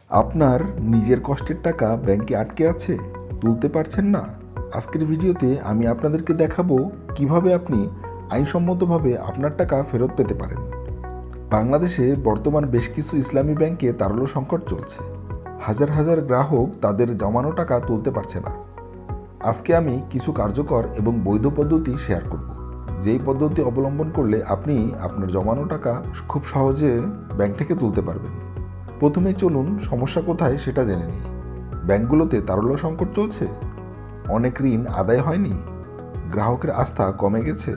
আপনার নিজের কষ্টের টাকা ব্যাংকে আটকে আছে, তুলতে পারছেন না। আজকের ভিডিওতে আমি আপনাদেরকে দেখাবো কিভাবে আপনি আইনসম্মতভাবে আপনার টাকা ফেরত পেতে পারেন। বাংলাদেশে বর্তমান বেশ কিছু ইসলামী ব্যাংকে তারল্য সংকট চলছে। হাজার হাজার গ্রাহক তাদের জমানো টাকা তুলতে পারছে না। আজকে আমি কিছু কার্যকর এবং বৈধ পদ্ধতি শেয়ার করব, যেই পদ্ধতি অবলম্বন করলে আপনি আপনার জমানো টাকা খুব সহজে ব্যাংক থেকে তুলতে পারবেন। প্রথমে চলুন সমস্যা কোথায় সেটা জেনে নিই। ব্যাংকগুলোতে তারল্য সংকট চলছে, অনেক ঋণ আদায় হয়নি, গ্রাহকের আস্থা কমে গেছে,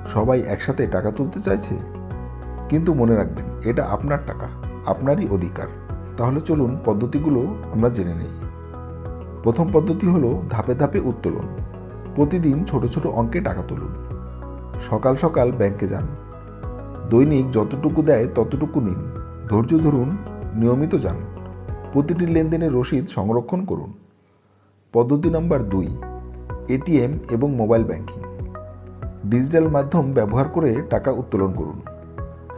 সবাই একসাথে টাকা তুলতে চাইছে। কিন্তু মনে রাখবেন, এটা আপনার টাকা, আপনারই অধিকার। তাহলে চলুন পদ্ধতিগুলো আমরা জেনে নিই। প্রথম পদ্ধতি হলো ধাপে ধাপে উত্তোলন। প্রতিদিন ছোট ছোট অঙ্কে টাকা তুলুন। সকাল সকাল ব্যাংকে যান, দৈনিক যতটুকু দেয় ততটুকু নিন, ধৈর্য ধরুন, নিয়মিত যান, প্রতিটি লেনদেনের রসিদ সংরক্ষণ করুন। পদ্ধতি নাম্বার 2, এটিএম এবং মোবাইল ব্যাংকিং। ডিজিটাল মাধ্যম ব্যবহার করে টাকা উত্তোলন করুন।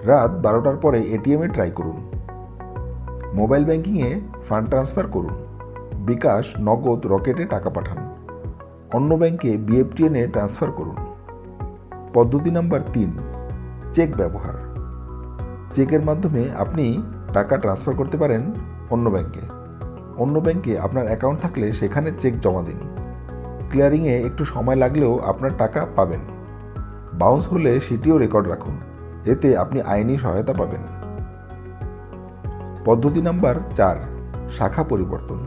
রাত 12টার পরে এটিএমে ট্রাই করুন। মোবাইল ব্যাংকিংয়ে ফান্ড ট্রান্সফার করুন। বিকাশ, নগদ, রকেটে টাকা পাঠান। অন্য ব্যাংকে বিএফটিএনে ট্রান্সফার করুন। পদ্ধতি নাম্বার 3, চেক ব্যবহার। চেকের মাধ্যমে আপনি টাকা ট্রান্সফার করতে পারেন অন্য ব্যাংকে। অন্য ব্যাংকে আপনার অ্যাকাউন্ট থাকলে সেখানে চেক জমা দিন। ক্লিয়ারিংয়ে একটু সময় লাগলেও আপনার টাকা পাবেন। বাউন্স হলে সেটিও রেকর্ড রাখুন, এতে আপনি আইনি সহায়তা পাবেন। পদ্ধতি নাম্বার 4, শাখা পরিবর্তন।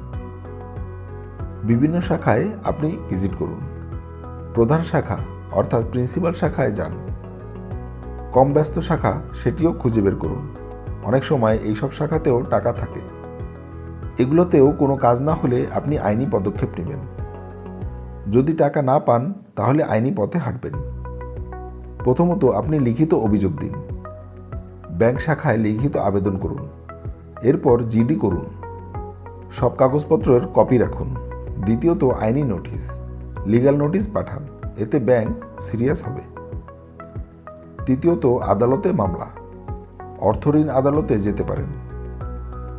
বিভিন্ন শাখায় আপনি ভিজিট করুন। প্রধান শাখা অর্থাৎ প্রিন্সিপাল শাখায় যান। কম ব্যস্ত শাখা সেটিও খুঁজে বের করুন। অনেক সময় এইসব শাখাতেও টাকা থাকে। এগুলোতেও কোনো কাজ না হলে আপনি আইনি পদক্ষেপ নেবেন। যদি টাকা না পান তাহলে আইনি পথে হাঁটবেন। প্রথমত আপনি লিখিত অভিযোগ দিন। ব্যাংক শাখায় লিখিত আবেদন করুন। এরপর জিডি করুন। সব কাগজপত্রের কপি রাখুন। দ্বিতীয়ত আইনি নোটিশ, লিগ্যাল নোটিশ পাঠান, এতে ব্যাংক সিরিয়াস হবে। তৃতীয়ত আদালতে মামলা, অর্থঋণ আদালতে যেতে পারেন।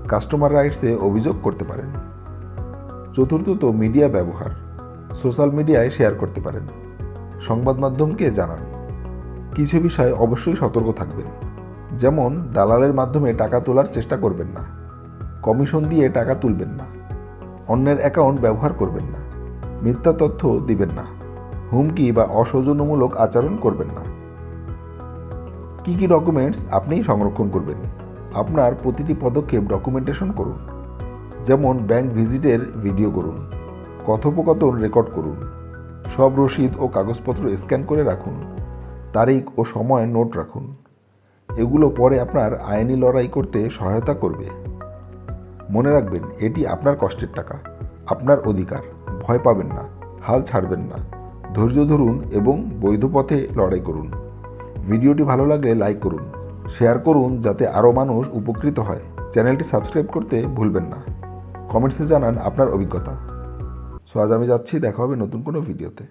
কাস্টমার রাইটসে অভিযোগ করতে পারেন। চতুর্থত মিডিয়া ব্যবহার, সোশ্যাল মিডিয়ায় শেয়ার করতে পারেন, সংবাদ মাধ্যমকে জানান। কিছু বিষয়ে অবশ্যই সতর্ক থাকবেন, যেমন দালালের মাধ্যমে টাকা তোলার চেষ্টা করবেন না, কমিশন দিয়ে টাকা তুলবেন না, অন্যের অ্যাকাউন্ট ব্যবহার করবেন না, মিথ্যা তথ্য দিবেন না, হুমকি বা অসৌজন্যমূলক আচরণ করবেন না। কি কি ডকুমেন্টস আপনি সংরক্ষণ করবেন? আপনার প্রতিটি পদক্ষেপ ডকুমেন্টেশন করুন। যেমন ব্যাংক ভিজিটের ভিডিও করুন, কথোপকথন রেকর্ড করুন, সব রসিদ ও কাগজপত্র স্ক্যান করে রাখুন, তারিখ ও সময় নোট রাখুন। এগুলো পরে আপনার আইনি লড়াই করতে সহায়তা করবে। মনে রাখবেন, এটি আপনার কষ্টের টাকা, আপনার অধিকার। ভয় পাবেন না, হাল ছাড়বেন না, ধৈর্য ধরুন এবং বৈধ পথে লড়াই করুন। ভিডিওটি ভালো লাগলে লাইক করুন, শেয়ার করুন যাতে আরও মানুষ উপকৃত হয়। চ্যানেলটি সাবস্ক্রাইব করতে ভুলবেন না। কমেন্টসে জানান আপনার অভিজ্ঞতা। সো আজ আমি যাচ্ছি, দেখা হবে নতুন কোনো ভিডিওতে।